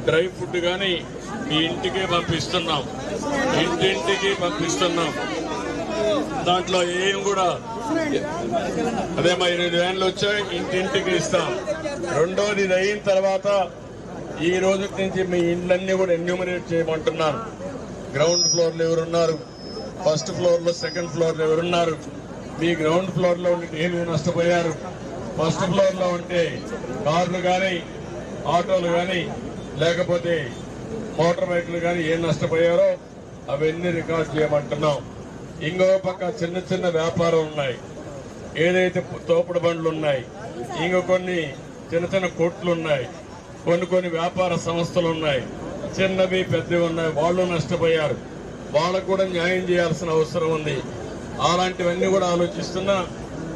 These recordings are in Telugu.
డ్రై ఫుడ్ కానీ మీ ఇంటికే పంపిస్తున్నాం, ఇంటింటికి పంపిస్తున్నాం. దాంట్లో ఏం కూడా అదే మా 8 వ్యాన్లు వచ్చాయి, ఇంటింటికి ఇస్తాం. రెండోది ఇది అయిన తర్వాత ఈ రోజు నుంచి మీ ఇండ్లన్నీ కూడా ఎన్యూమరేట్ చేయమంటున్నాను. గ్రౌండ్ ఫ్లోర్లో ఎవరున్నారు, ఫస్ట్ ఫ్లోర్లో సెకండ్ ఫ్లోర్లో ఎవరున్నారు, మీ గ్రౌండ్ ఫ్లోర్లో ఉండి ఏమి నష్టపోయారు, ఫస్ట్ ఫ్లోర్లో ఉంటే కార్లు కానీ ఆటోలు కానీ లేకపోతే మోటార్ బైకులు కానీ ఏం నష్టపోయారో అవన్నీ రికార్డ్ చేయమంటున్నాం. ఇంకో పక్క చిన్న చిన్న వ్యాపారం ఉన్నాయి, ఏదైతే తోపుడు బండ్లు ఉన్నాయి, ఇంకో కొన్ని చిన్న చిన్న కొట్లు ఉన్నాయి, కొన్ని వ్యాపార సంస్థలు ఉన్నాయి, చిన్నవి పెద్దవి ఉన్నాయి. వాళ్ళు నష్టపోయారు, వాళ్ళకు కూడా న్యాయం చేయాల్సిన అవసరం ఉంది. అలాంటివన్నీ కూడా ఆలోచిస్తున్నా,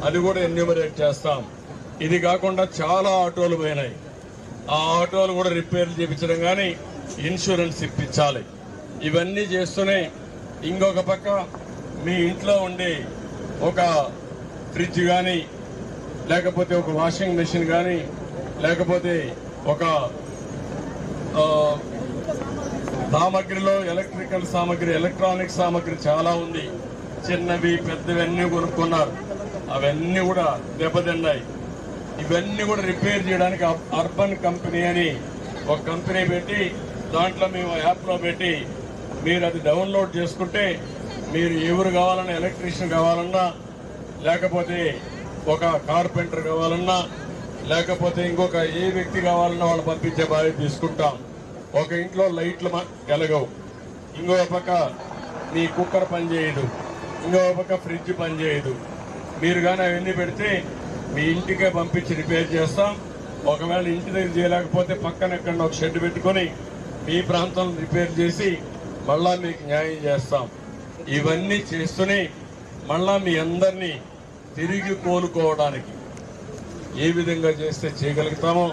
అది కూడా ఎన్యూమరేట్ చేస్తాం. ఇది కాకుండా చాలా ఆటోలు పోయినాయి, ఆ ఆటోలు కూడా రిపేర్లు చేయించడం కానీ ఇన్సూరెన్స్ ఇప్పించాలి. ఇవన్నీ చేస్తూనే ఇంకొక పక్క మీ ఇంట్లో ఉండే ఒక ఫ్రిడ్జ్ కానీ లేకపోతే ఒక వాషింగ్ మెషిన్ కానీ లేకపోతే ఒక సామగ్రిలో ఎలక్ట్రికల్ సామగ్రి, ఎలక్ట్రానిక్ సామగ్రి చాలా ఉంది. చిన్నవి పెద్దవి అన్నీ కొనుక్కున్నారు, అవన్నీ కూడా దెబ్బతిన్నాయి. ఇవన్నీ కూడా రిపేర్ చేయడానికి అర్బన్ కంపెనీ అని ఒక కంపెనీ పెట్టి దాంట్లో మేము యాప్లో పెట్టి మీరు అది డౌన్లోడ్ చేసుకుంటే మీరు ఎవరు కావాలన్నా, ఎలక్ట్రీషియన్ కావాలన్నా లేకపోతే ఒక కార్పెంటర్ కావాలన్నా లేకపోతే ఇంకొక ఏ వ్యక్తి కావాలన్నా వాళ్ళు పంపించే బాధ్యత తీసుకుంటాం. ఒక ఇంట్లో లైట్లు వెలగవు, ఇంకో పక్క మీ కుక్కర్ పనిచేయదు, ఇంకో పక్క ఫ్రిడ్జ్ పనిచేయదు. మీరు కానీ అవన్నీ పెడితే మీ ఇంటికే పంపించి రిపేర్ చేస్తాం. ఒకవేళ ఇంటి దగ్గర చేయలేకపోతే పక్కన ఎక్కడ ఒక షెడ్ పెట్టుకొని మీ ప్రాంతంలో రిపేర్ చేసి మళ్ళా మీకు న్యాయం చేస్తాం. ఇవన్నీ చేస్తూనే మళ్ళా మీ అందరినీ తిరిగి కోలుకోవడానికి ఏ విధంగా చేస్తే చేయగలుగుతామో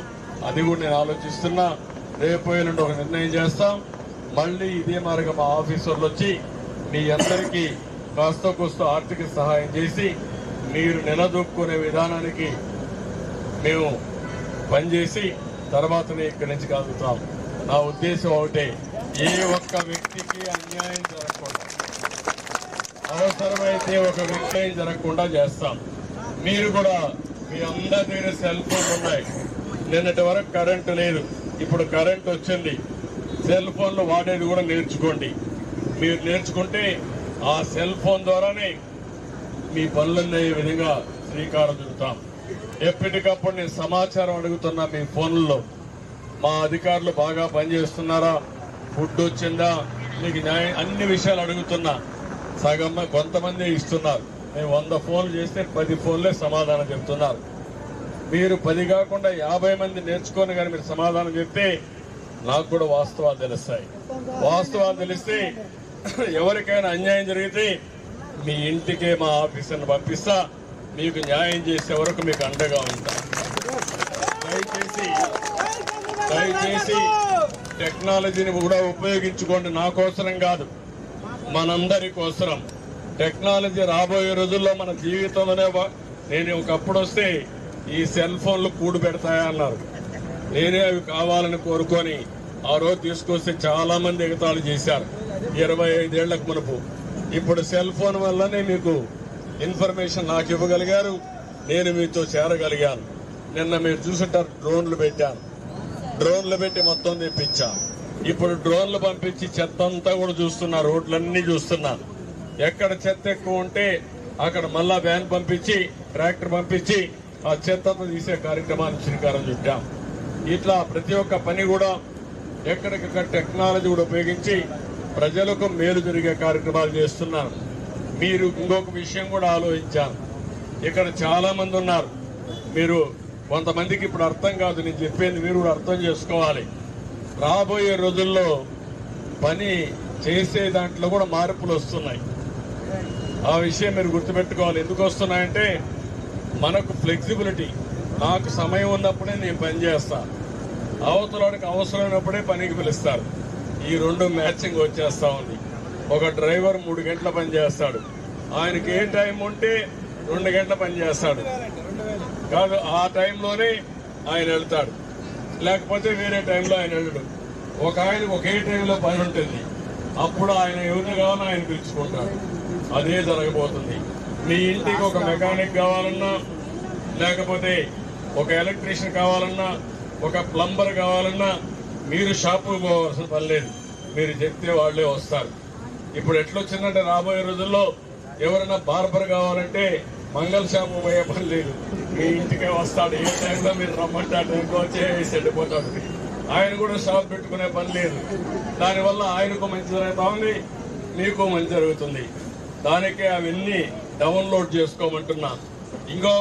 అది కూడా నేను ఆలోచిస్తున్నా. రేపు నుండి ఒక నిర్ణయం చేస్తాం. మళ్ళీ ఇదే మార్గం మా ఆఫీసర్లు వచ్చి మీ అందరికీ కాస్త కోస్త ఆర్థిక సహాయం చేసి మీరు నిలదొక్కునే విధానానికి మేము పనిచేసి తర్వాతనే ఇక్కడి నుంచి కలుగుతాం. నా ఉద్దేశం ఒకటే, ఏ ఒక్క వ్యక్తికి అన్యాయం జరగకుండా, అవసరమైతే ఒక వ్యక్తి జరగకుండా చేస్తాం. మీరు కూడా మీ అందరి దగ్గర సెల్ ఫోన్లు ఉన్నాయి. నిన్నటి వరకు కరెంటు లేదు, ఇప్పుడు కరెంట్ వచ్చింది. సెల్ ఫోన్లు వాడేది కూడా నేర్చుకోండి. మీరు నేర్చుకుంటే ఆ సెల్ ఫోన్ ద్వారానే మీ పనులన్నీ విధంగా శ్రీకారం చుడతాం. ఎప్పటికప్పుడు నేను సమాచారం అడుగుతున్నా మీ ఫోన్లలో. మా అధికారులు బాగా పనిచేస్తున్నారా, ఫుడ్ వచ్చిందా, మీకు న్యాయం, అన్ని విషయాలు అడుగుతున్నా. సగం కొంతమంది ఇస్తున్నారు. మేము 100 ఫోన్లు చేస్తే 10 ఫోన్లే సమాధానం చెప్తున్నారు. మీరు 10 కాకుండా 50 మంది నేర్చుకొని కానీ మీరు సమాధానం చెప్తే నాకు కూడా వాస్తవాలు తెలుస్తాయి. వాస్తవాలు తెలిస్తే ఎవరికైనా అన్యాయం జరిగితే మీ ఇంటికే మా ఆఫీసర్ని పంపిస్తా, మీకు న్యాయం చేసే వరకు మీకు అండగా ఉంటా. దయచేసి టెక్నాలజీని కూడా ఉపయోగించుకోండి. నా కోసరం కాదు, మనందరి కోసరం. టెక్నాలజీ రాబోయే రోజుల్లో మన జీవితంలోనే. నేను ఒకప్పుడు వస్తే ఈ సెల్ ఫోన్లు కూడు పెడతాయా అన్నారు. నేనే అవి కావాలని కోరుకొని ఆ రోజు తీసుకొస్తే చాలా మంది ఎగతాళి చేశారు 25 ఏళ్లకు మునుపు. ఇప్పుడు సెల్ ఫోన్ వల్లనే మీకు ఇన్ఫర్మేషన్ నాకు ఇవ్వగలిగారు, నేను మీతో చేరగలిగాను. నిన్న మీరు చూసుంటారు, డ్రోన్లు పెట్టాను. డ్రోన్లు పెట్టి మొత్తం తెప్పించాను. ఇప్పుడు డ్రోన్లు పంపించి చెత్త అంతా కూడా చూస్తున్నా, రోడ్లన్నీ చూస్తున్నా. ఎక్కడ చెత్త ఎక్కువ ఉంటే అక్కడ మళ్ళా వ్యాన్ పంపించి, ట్రాక్టర్ పంపించి ఆ చెత్త తీసే కార్యక్రమాన్ని శ్రీకారం చుట్టాం. ఇట్లా ప్రతి ఒక్క పని కూడా ఎక్కడికక్కడ టెక్నాలజీ కూడా ఉపయోగించి ప్రజలకు మేలు జరిగే కార్యక్రమాలు చేస్తున్నాను. మీరు ఇంకొక విషయం కూడా ఆలోచించాను. ఇక్కడ చాలా మంది ఉన్నారు, మీరు కొంతమందికి ఇప్పుడు అర్థం కాదు నేను చెప్పేది, మీరు కూడా అర్థం చేసుకోవాలి. రాబోయే రోజుల్లో పని చేసే దాంట్లో కూడా మార్పులు వస్తున్నాయి. ఆ విషయం మీరు గుర్తుపెట్టుకోవాలి. ఎందుకు వస్తున్నాయంటే మనకు ఫ్లెక్సిబిలిటీ. నాకు సమయం ఉన్నప్పుడే నేను పని చేస్తా, అవతలకి అవసరమైనప్పుడే పనికి పిలుస్తారు. ఈ 2 మ్యాచింగ్ వచ్చేస్తా ఉంది. ఒక డ్రైవర్ 3 గంటల పని చేస్తాడు, ఆయనకి ఏ టైం ఉంటే 2 గంటల పని చేస్తాడు కాదు, ఆ టైంలోనే ఆయన వెళ్తాడు, లేకపోతే వేరే టైంలో ఆయన వెళ్ళడు. ఒక ఆయనకు ఒకే టైంలో పని ఉంటుంది. అప్పుడు ఆయన ఎవరిని కావాలో ఆయన పిలుచుకుంటాడు. అదే జరగబోతుంది. మీ ఇంటికి ఒక మెకానిక్ కావాలన్నా, లేకపోతే ఒక ఎలక్ట్రీషియన్ కావాలన్నా, ఒక ప్లంబర్ కావాలన్నా మీరు షాపుకు పోవాల్సిన పని లేదు. మీరు చెప్తే వాళ్ళే వస్తారు. ఇప్పుడు ఎట్లొచ్చిందంటే రాబోయే రోజుల్లో ఎవరైనా బార్బర్ కావాలంటే మంగళ షాపు పోయే పని లేదు. మీ ఇంటికే వస్తాడు. ఏ టైంలో మీరు రమ్మంటే ఆ టైంలో వచ్చేసి వెళ్ళిపోతాడు. ఆయన కూడా షాప్ పెట్టుకునే పని లేదు. దానివల్ల ఆయనకు మంచి జరుగుతా ఉంది, మీకు మంచి జరుగుతుంది. దానికే అవన్నీ డౌన్లోడ్ చేసుకోమంటున్నా. ఇంకో